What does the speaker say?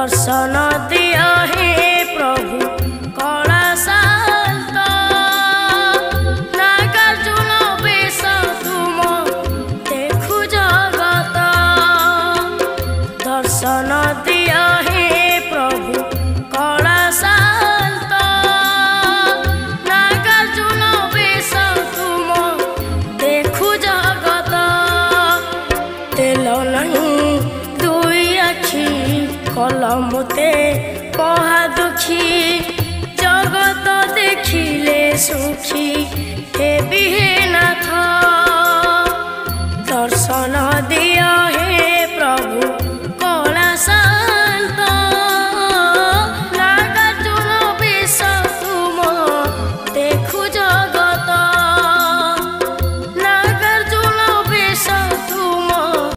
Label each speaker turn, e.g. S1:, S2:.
S1: दर्शन दिया हे प्रभु कला शांत नागार्जुन बेश तुम देखु जगत दर्शन दिया हे प्रभु कला शांत नागार्जुन बेश तुम देखु जगत तेल नहीं दुई आखि कलमुते कहा दुखी जगत देखिले सुखी हे बिहे नाथ दर्शन दिया